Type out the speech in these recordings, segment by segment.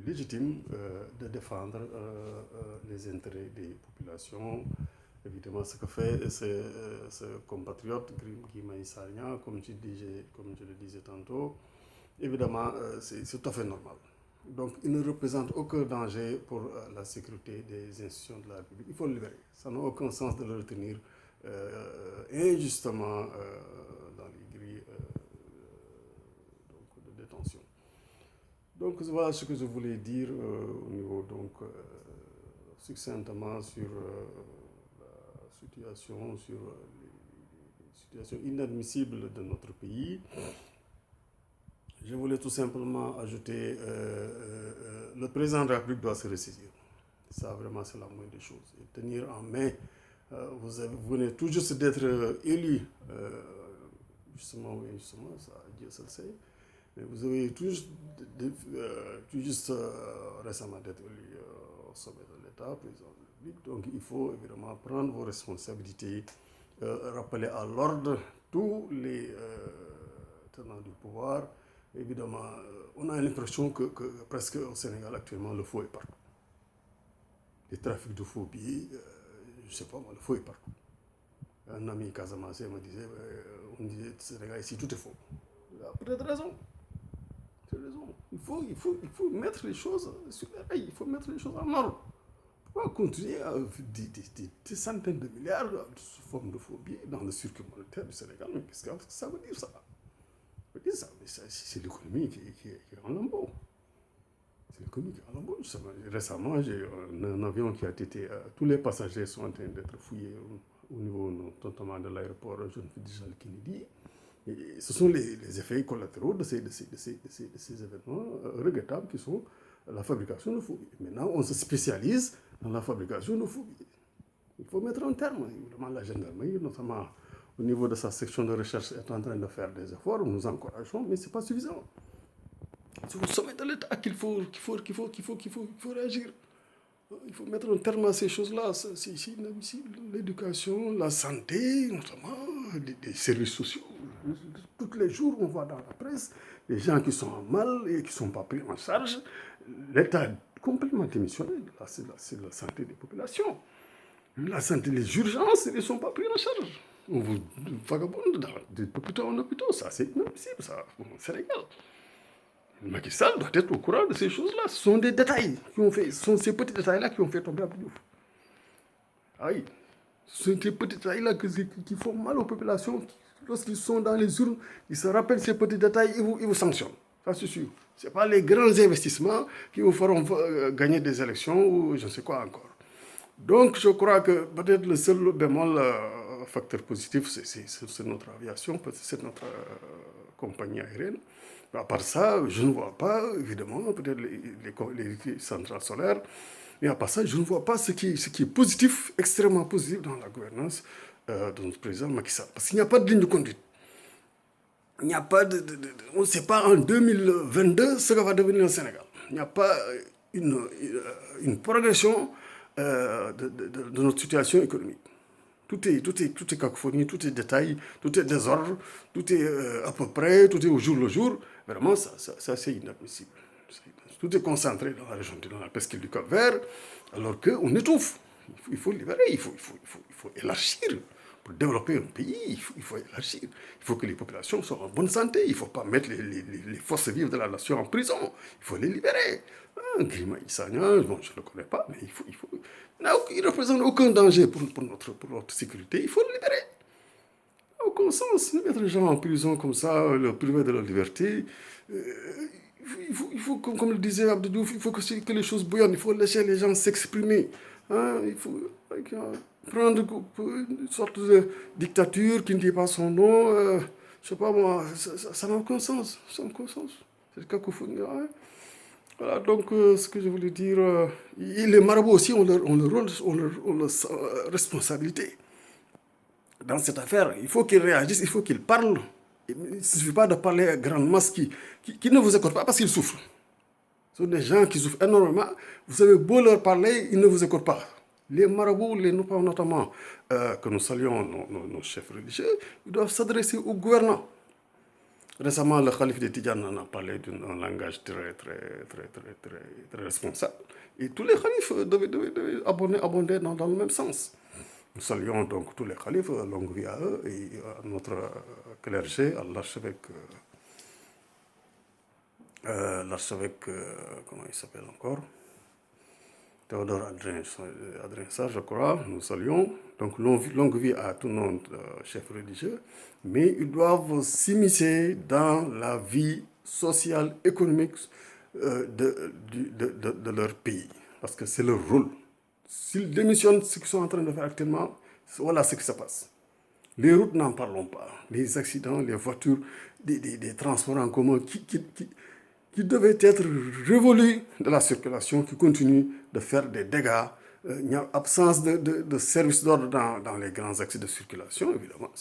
plus légitime de défendre les intérêts des populations. Évidemment, ce que fait ce compatriote Guy Maïssagna, comme je le disais tantôt, évidemment, c'est tout à fait normal. Donc, il ne représente aucun danger pour la sécurité des institutions de la République. Il faut le libérer. Ça n'a aucun sens de le retenir injustement dans les grilles donc, de détention. Donc, voilà ce que je voulais dire au niveau, donc, succinctement sur la situation, sur les situations inadmissibles de notre pays. Je voulais tout simplement ajouter, le président de la République doit se ressaisir. Ça, vraiment, c'est la moindre des choses. Et tenir en main, vous venez tout juste d'être élu, justement, oui, justement, ça, Dieu seul sait. Mais vous avez tout juste récemment d'être élu au sommet de l'État, président de la République. Donc, il faut évidemment prendre vos responsabilités, rappeler à l'ordre tous les tenants du pouvoir. Évidemment, on a l'impression que presque au Sénégal actuellement, le faux est partout. Les trafics de faux billets, je ne sais pas moi, le faux est partout. Un ami Casamance me disait, on disait, Sénégal ici, tout est faux. Il a peut-être raison. Il faut mettre les choses sur les rails, il faut mettre les choses en ordre. Pourquoi continuer à des centaines de milliards sous forme de faux billets dans le circuit monétaire du Sénégal? Mais qu'est-ce que ça veut dire ça? C'est l'économie qui est en lambeaux. C'est l'économie qui est en lambeaux. Récemment, j'ai un avion qui a été... tous les passagers sont en train d'être fouillés au niveau notamment de l'aéroport John Fitzgerald Kennedy. Et ce sont les effets collatéraux de ces événements regrettables qui sont la fabrication de faux billets. Maintenant, on se spécialise dans la fabrication de faux billets. Il faut mettre un terme. Évidemment, la gendarmerie, notamment au niveau de sa section de recherche, est en train de faire des efforts. Nous encourageons, mais ce n'est pas suffisant. C'est au sommet de l'État qu'il faut réagir. Il faut mettre un terme à ces choses-là. C'est inadmissible. L'éducation, la santé, notamment les services sociaux. Tous les jours, on voit dans la presse des gens qui sont en mal et qui ne sont pas pris en charge. L'État est complètement démissionné. C'est la santé des populations. La santé, les urgences, ils ne sont pas pris en charge. On vous vagabonde d'hôpital en hôpital. Ça, c'est inadmissible, ça. C'est légal. Macky Sall doit être au courant de ces choses-là. Ce sont des détails qui ont fait, ce sont ces petits détails-là qui ont fait tomber Abdou Diouf. Ah oui, ce sont ces petits détails-là qui font mal aux populations. Lorsqu'ils sont dans les urnes, ils se rappellent ces petits détails, ils vous sanctionnent. Ça, c'est sûr. Ce n'est pas les grands investissements qui vous feront gagner des élections ou je ne sais quoi encore. Donc, je crois que peut-être le seul bémol facteur positif, c'est notre aviation, c'est notre compagnie aérienne. À part ça, je ne vois pas, évidemment, peut-être les centrales solaires, mais à part ça, je ne vois pas ce qui est positif, extrêmement positif dans la gouvernance de notre président Macky Sall. Parce qu'il n'y a pas de ligne de conduite. Il n'y a pas on ne sait pas en 2022 ce que va devenir le Sénégal. Il n'y a pas une progression de notre situation économique. Tout est cacophonie, tout est détail, tout est désordre, tout est à peu près, tout est au jour le jour. Vraiment, ça c'est inadmissible. Tout est concentré dans la région de la presqu'île du Cap-Vert, alors qu'on étouffe. Il faut libérer, il faut élargir. Pour développer un pays, il faut élargir. Il faut que les populations soient en bonne santé. Il ne faut pas mettre les forces vives de la nation en prison. Il faut les libérer. Guy Maïssagna, bon, je ne le connais pas, mais il ne représente aucun danger pour notre sécurité. Il faut le libérer. Aucun sens. Mettre les gens en prison comme ça, leur priver de leur liberté. Il faut comme le disait Abdou Diouf, il faut que les choses bouillonnent. Il faut laisser les gens s'exprimer. Il faut prendre une sorte de dictature qui ne dit pas son nom. Je ne sais pas moi, ça n'a aucun sens. Ça n'a aucun sens. C'est le cacophonie. Voilà, donc ce que je voulais dire, les marabouts aussi ont leur responsabilité dans cette affaire. Il faut qu'ils réagissent, il faut qu'ils parlent. Il ne suffit pas de parler à grande masse qui ne vous écoutent pas parce qu'ils souffrent. Ce sont des gens qui souffrent énormément. Vous avez beau leur parler, ils ne vous écoutent pas. Les marabouts, notamment, que nous saluons nos chefs religieux, ils doivent s'adresser au gouvernement. Récemment, le calife de Tidjane en a parlé d'un langage très responsable. Et tous les khalifes devaient abonder dans le même sens. Nous saluons donc tous les khalifes, longue vie à eux, et à notre clergé, à l'archevêque, comment il s'appelle encore, Théodore Adrien Sarr, je crois, nous saluons. Donc longue vie à tous nos chefs religieux, mais ils doivent s'immiscer dans la vie sociale, économique de leur pays, parce que c'est leur rôle. S'ils démissionnent ce qu'ils sont en train de faire actuellement, voilà ce qui se passe. Les routes, n'en parlons pas. Les accidents, les voitures, des transports en commun qui devaient être révolus de la circulation, qui continuent de faire des dégâts. Il y a absence de services d'ordre dans les grands axes de circulation, évidemment.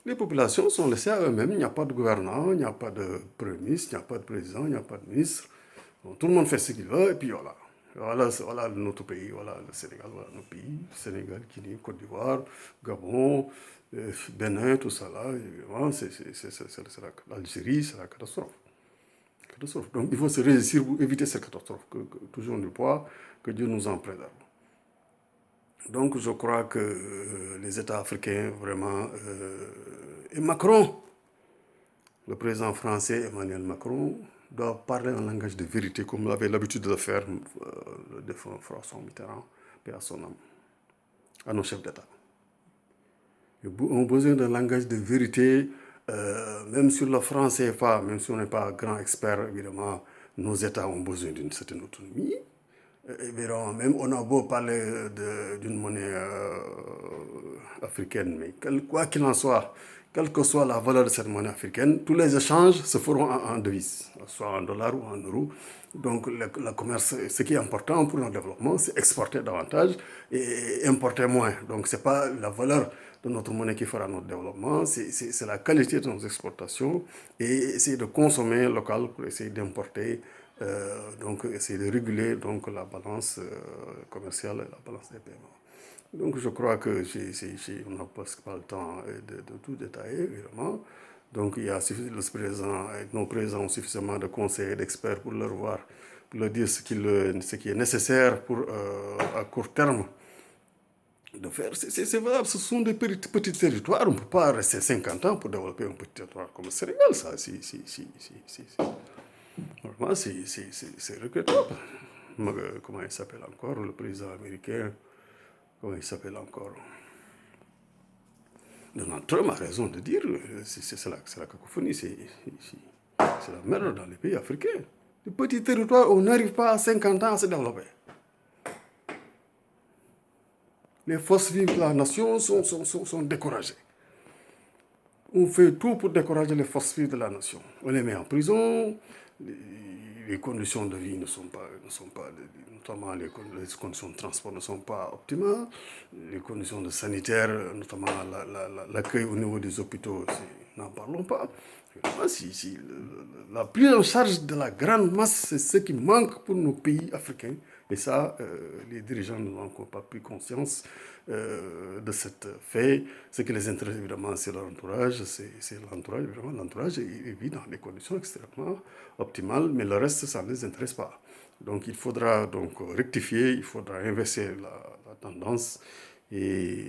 Les populations sont laissées à eux-mêmes. Il n'y a pas de gouvernement, il n'y a pas de premier ministre, il n'y a pas de président, il n'y a pas de ministre. Donc, tout le monde fait ce qu'il veut, et puis voilà. Voilà notre pays, voilà le Sénégal, voilà nos pays, Sénégal, Guinée, Côte d'Ivoire, Gabon, Bénin, tout ça là, évidemment, l'Algérie, c'est la catastrophe. Donc il faut se réussir pour éviter cette catastrophe, toujours du poids, que Dieu nous en préserve. Donc je crois que les États africains, vraiment, et Macron, le président français Emmanuel Macron, doit parler un langage de vérité, comme l'avait l'habitude de le faire le défunt François Mitterrand, paix à son âme, à nos chefs d'État. Ils ont besoin d'un langage de vérité, même sur le franc CFA, même si on n'est pas grand expert, évidemment, nos États ont besoin d'une certaine autonomie. Évidemment, même on a beau parler d'une monnaie africaine, mais quoi qu'il en soit, quelle que soit la valeur de cette monnaie africaine, tous les échanges se feront en devises, soit en dollars ou en euros. Donc le commerce, ce qui est important pour le développement, c'est exporter davantage et importer moins. Donc ce n'est pas la valeur de notre monnaie qui fera notre développement, c'est la qualité de nos exportations et essayer de consommer local pour essayer d'importer, donc essayer de réguler donc, la balance commerciale et la balance des paiements. Donc je crois que on n'a presque pas le temps de tout détailler, évidemment. Donc il y a nos présidents ont suffisamment de conseils et d'experts pour leur voir, pour leur dire ce qui est nécessaire pour, à court terme, de faire. C'est valable, ce sont des petits territoires. On ne peut pas rester 50 ans pour développer un petit territoire comme le Sénégal. Ça, Normalement, c'est regrettable. Comment il s'appelle encore, le président américain? Comment il s'appelle encore? Donald Trump a raison de dire, c'est la cacophonie, c'est la merde dans les pays africains. Les petits territoires, on n'arrive pas à 50 ans à se développer. Les forces vives de la nation sont découragées. On fait tout pour décourager les forces vives de la nation. On les met en prison, les conditions de vie ne sont pas notamment les conditions de transport ne sont pas optimales, les conditions de sanitaire, notamment l'accueil au niveau des hôpitaux, n'en parlons pas. La prise en charge de la grande masse, c'est ce qui manque pour nos pays africains. Et ça, les dirigeants n'ont encore pas pris conscience de cet fait. Ce qui les intéresse, évidemment, c'est leur entourage. C'est l'entourage, évidemment. L'entourage vit dans des conditions extrêmement optimales, mais le reste, ça ne les intéresse pas. Donc, il faudra donc rectifier, il faudra inverser la tendance et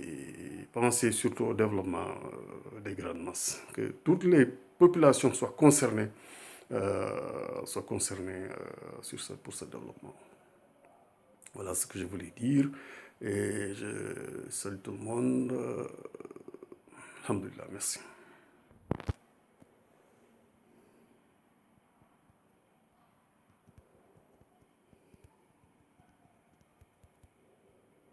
penser surtout au développement des grandes masses. Que toutes les populations soient concernées, pour ce développement. Voilà ce que je voulais dire. Et je salue tout le monde. Alhamdulillah, merci.